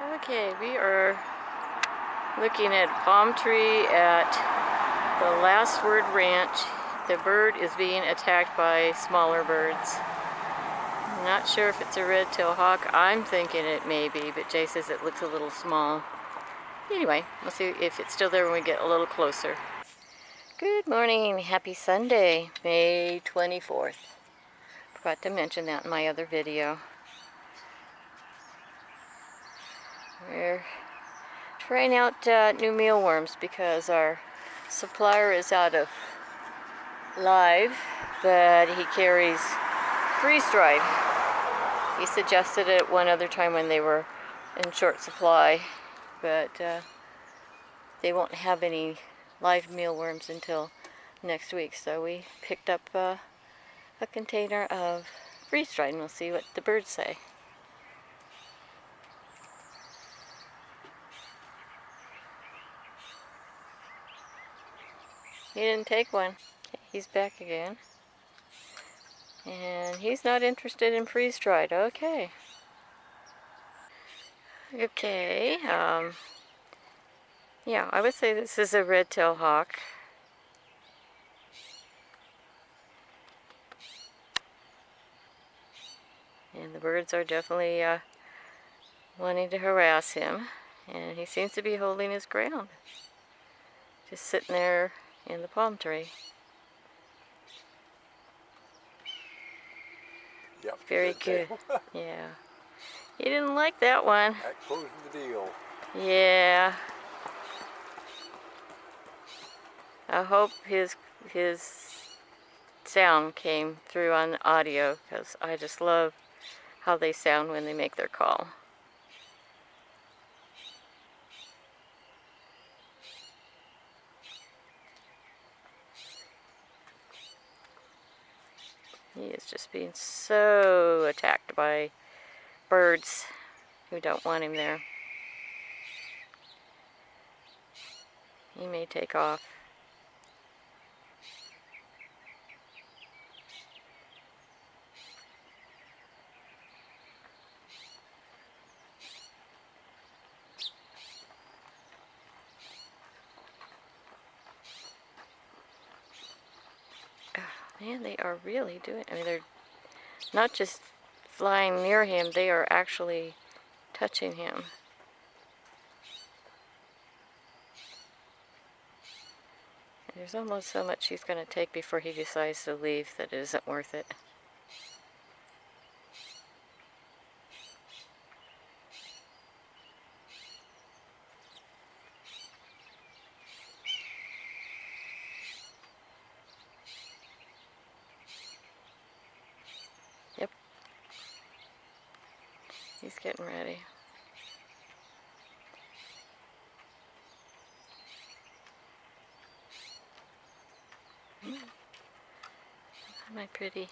Okay, we are looking at palm tree at the Last Word Ranch. The bird is being attacked by smaller birds. I'm not sure if it's a red-tailed hawk. I'm thinking it may be, but Jay says it looks a little small. Anyway, we'll see if it's still there when we get a little closer. Good morning. Happy Sunday, May 24th. Forgot to mention that in my other video. We're trying out new mealworms because our supplier is out of live, but he carries freeze-dried. He suggested it one other time when they were in short supply, but they won't have any live mealworms until next week, so we picked up a container of freeze-dried, and we'll see what the birds say. He didn't take one. Okay, he's back again. And he's not interested in freeze-dried. Okay. Okay, yeah, I would say this is a red-tailed hawk. And the birds are definitely wanting to harass him. And he seems to be holding his ground. Just sitting there in the palm tree. Yep. Very good. Yeah. He didn't like that one. That closed the deal. Yeah. I hope his sound came through on the audio, because I just love how they sound when they make their call. He is just being so attacked by birds who don't want him there. He may take off. Oh, man, they are really doing it. I mean, they're not just flying near him, they are actually touching him. There's almost so much he's going to take before he decides to leave that it isn't worth it. Yep. He's getting ready. My pretty.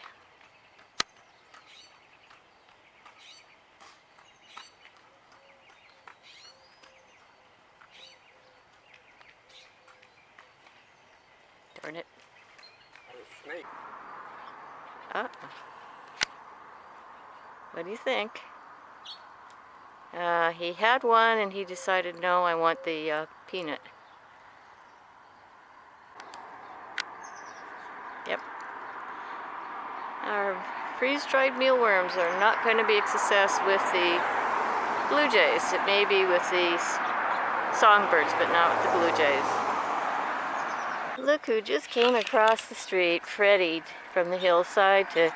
Darn it. A snake. What do you think? He had one and he decided, no, I want the peanut. Yep. Our freeze-dried mealworms are not going to be a success with the blue jays. It may be with the songbirds, but not with the blue jays. Look who just came across the street, Freddie from the hillside, to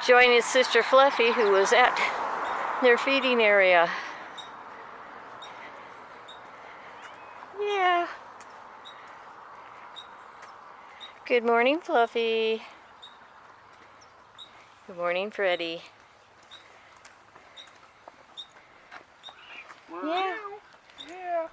join his sister Fluffy, who was at their feeding area. Yeah. Good morning, Fluffy. Good morning, Freddie. Yeah. Yeah.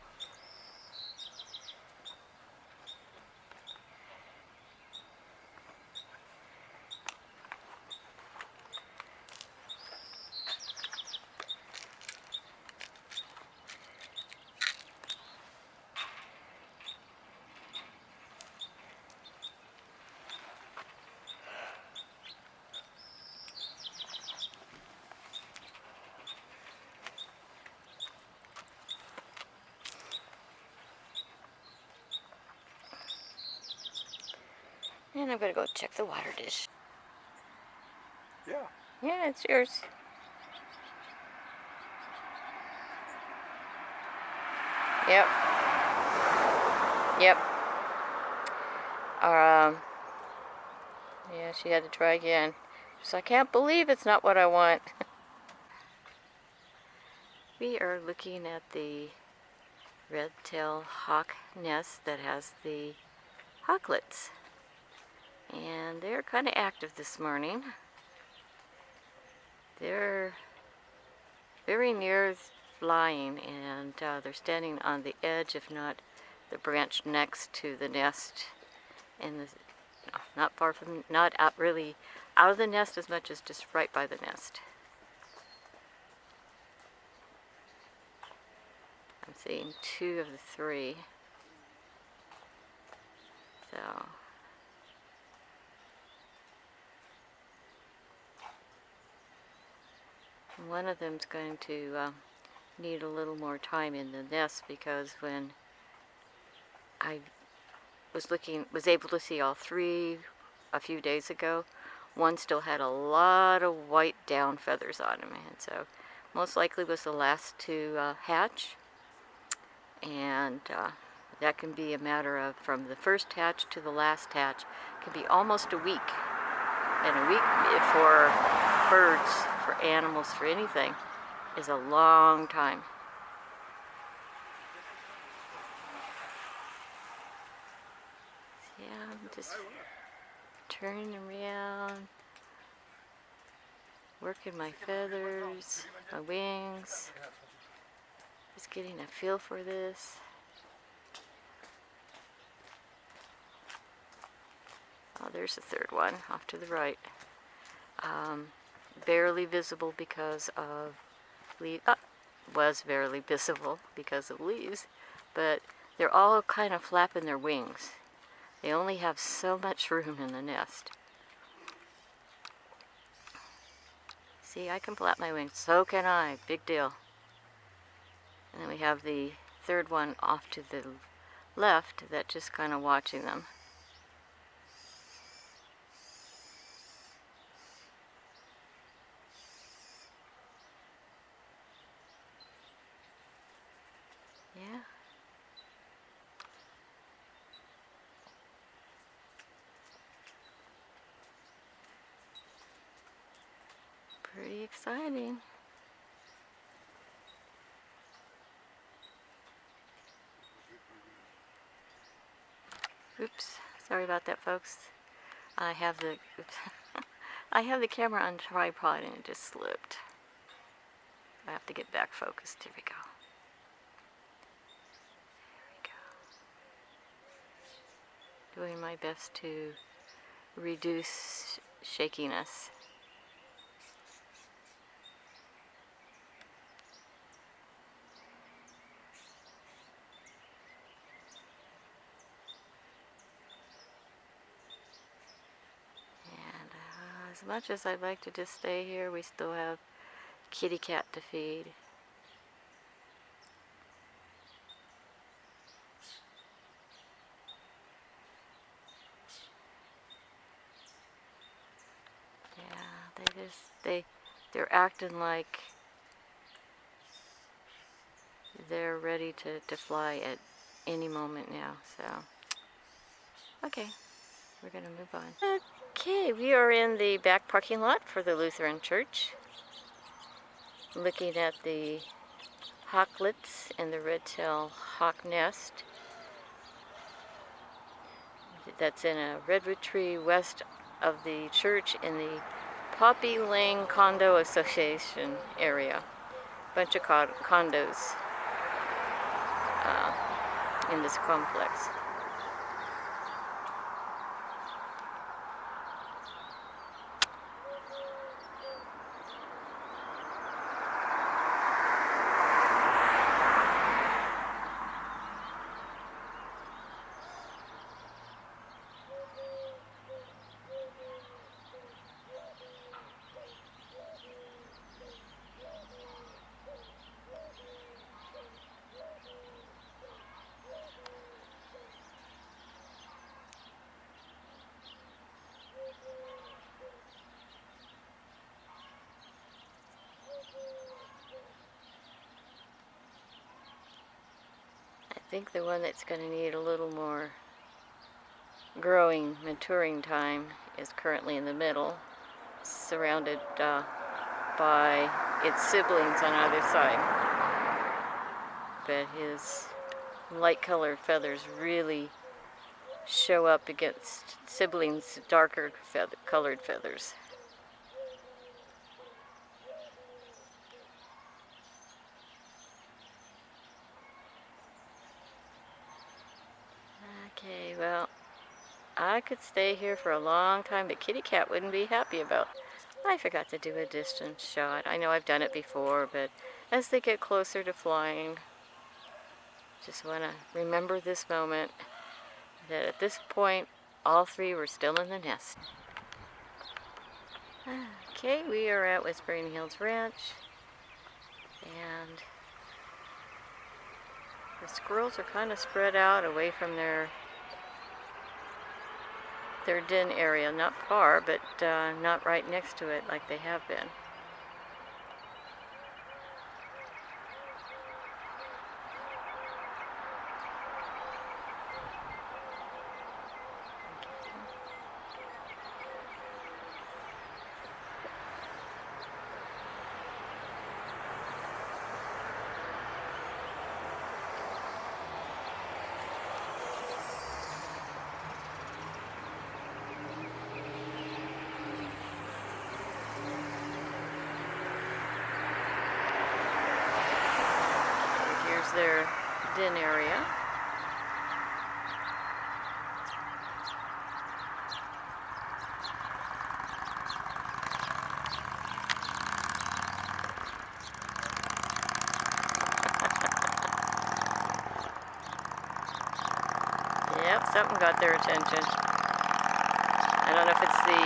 And I'm gonna go check the water dish. Yeah. Yeah, it's yours. Yep. Yep. Yeah, she had to try again. She's like, I can't believe it's not what I want. We are looking at the red-tailed hawk nest that has the hawklets. And they're kind of active this morning. They're very near flying, and they're standing on the edge, if not the branch next to the nest. And not far from, not out, really out of the nest as much as just right by the nest. I'm seeing 2 of the 3. So one of them's going to need a little more time in the nest, because when I was able to see all 3 a few days ago, one still had a lot of white down feathers on him, and so most likely was the last to hatch. And that can be a matter of, from the first hatch to the last hatch, can be almost a week. And a week for birds, for animals, for anything, is a long time. Yeah, I'm just turning around, working my feathers, my wings, just getting a feel for this. Oh, there's the 3rd one off to the right. Barely visible because of leaves. Was barely visible because of leaves, but they're all kind of flapping their wings. They only have so much room in the nest. See, I can flap my wings. So can I. Big deal. And then we have the 3rd one off to the left that's just kind of watching them. Yeah. Pretty exciting. Oops. Sorry about that, folks. I have the I have the camera on tripod and it just slipped. I have to get back focused. Here we go. Doing my best to reduce shakiness. And as much as I'd like to just stay here, we still have kitty cat to feed. Yeah, they're acting like they're ready to fly at any moment now, so okay, we're gonna move on. Okay, we are in the back parking lot for the Lutheran Church, looking at the hawklets and the red-tailed hawk nest that's in a redwood tree west of the church in the Poppy Lane Condo Association area. Bunch of condos in this complex. think the one that's going to need a little more maturing time is currently in the middle, surrounded by its siblings on either side. But his light colored feathers really show up against siblings' darker colored feathers. Okay, well, I could stay here for a long time, but Kitty Cat wouldn't be happy about it. I forgot to do a distance shot. I know I've done it before, but as they get closer to flying, just want to remember this moment, that at this point, all three were still in the nest. Okay, we are at Whispering Hills Ranch, and the squirrels are kind of spread out away from their den area, not far, but not right next to it like they have been. Here's their den area. Yep, something got their attention. I don't know if it's the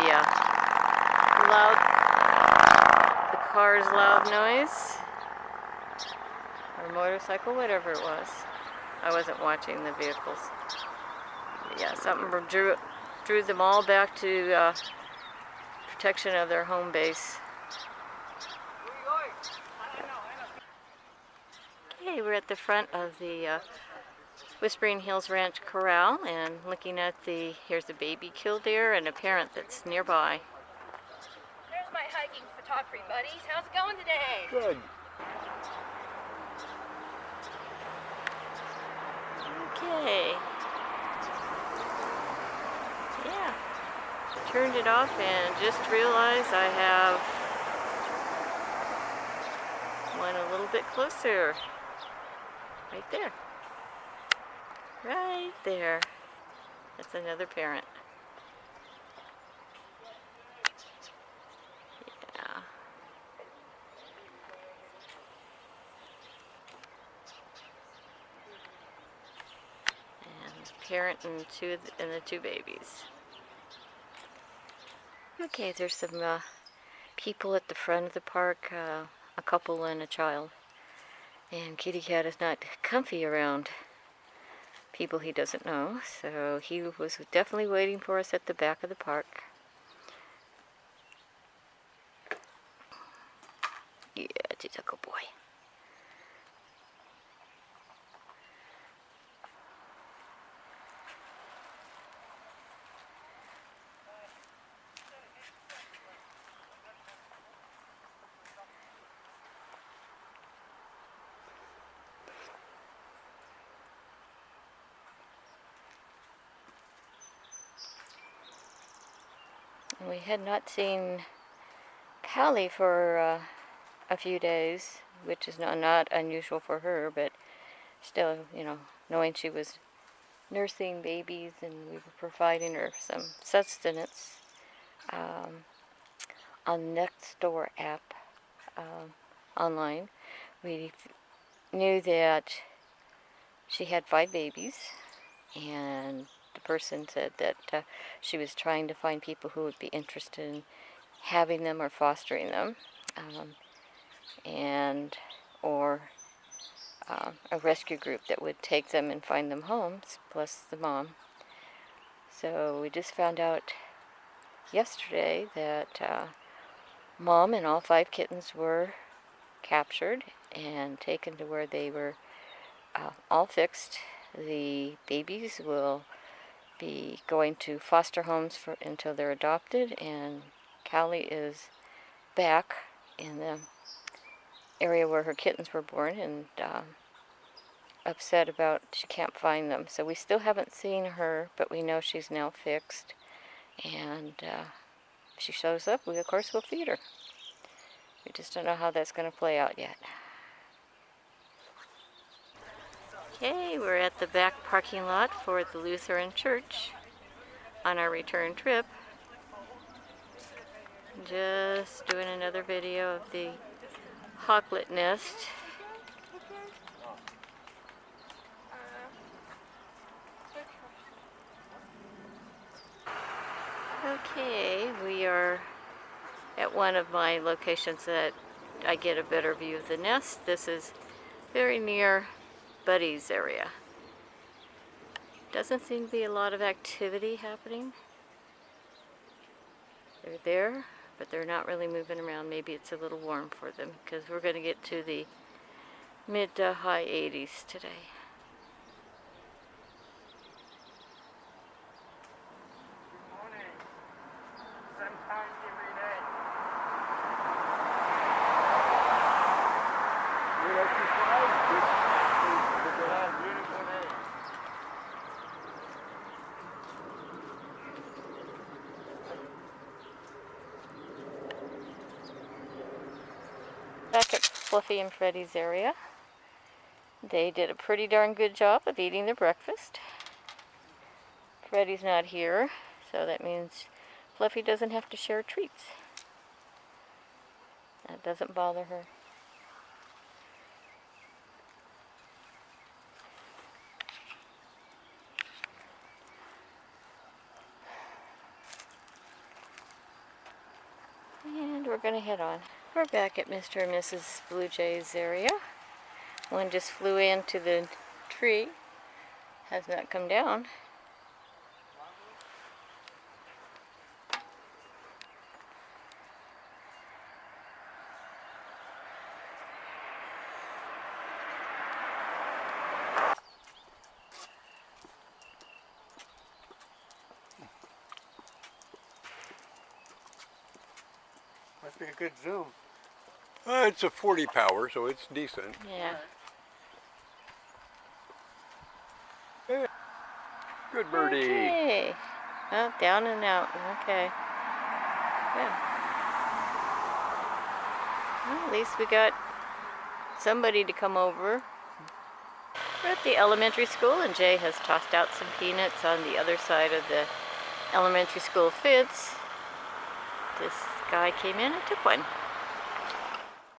car's loud noise, or motorcycle, whatever it was. I wasn't watching the vehicles. But yeah, something drew them all back to protection of their home base. Okay, we're at the front of the Whispering Hills Ranch Corral, and looking at here's a baby killdeer and a parent that's nearby. There's my hiking photography buddies. How's it going today? Good. Okay. Yeah. Turned it off and just realized I have one a little bit closer. Right there. Right there. That's another parent. Yeah. And parent and the two babies. Okay, there's some people at the front of the park, a couple and a child. And Kitty Cat is not comfy around people he doesn't know, so he was definitely waiting for us at the back of the park. Yeah, he's a good boy. We had not seen Callie for a few days, which is not unusual for her, but still, knowing she was nursing babies and we were providing her some sustenance on Nextdoor app online, we knew that she had 5 babies, and the person said that she was trying to find people who would be interested in having them or fostering them, or a rescue group that would take them and find them homes, plus the mom. So we just found out yesterday that mom and all 5 kittens were captured and taken to where they were all fixed The babies will be going to foster homes until they're adopted, and Callie is back in the area where her kittens were born, and upset about she can't find them. So we still haven't seen her, but we know she's now fixed, and if she shows up, we of course will feed her. We just don't know how that's going to play out yet. Okay, we're at the back parking lot for the Lutheran Church on our return trip. Just doing another video of the hawklet nest. Okay, we are at one of my locations that I get a better view of the nest. This is very near Buddy's area. Doesn't seem to be a lot of activity happening. They're there, but they're not really moving around. Maybe it's a little warm for them because we're going to get to the mid to high 80s today. Good morning. Sometimes every day. Good exercise. Good job. Beautiful day. Back at Fluffy and Freddie's area. They did a pretty darn good job of eating their breakfast. Freddie's not here, so that means Fluffy doesn't have to share treats. That doesn't bother her. And we're going to head on. We're back at Mr. and Mrs. Blue Jay's area. One just flew into the tree. Has not come down. Must be a good zoom. It's a 40 power, so it's decent. Yeah. Hey. Good birdie. Okay. Oh, down and out. Okay. Yeah. Well, at least we got somebody to come over. We're at the elementary school, and Jay has tossed out some peanuts on the other side of the elementary school fence. This guy came in and took one.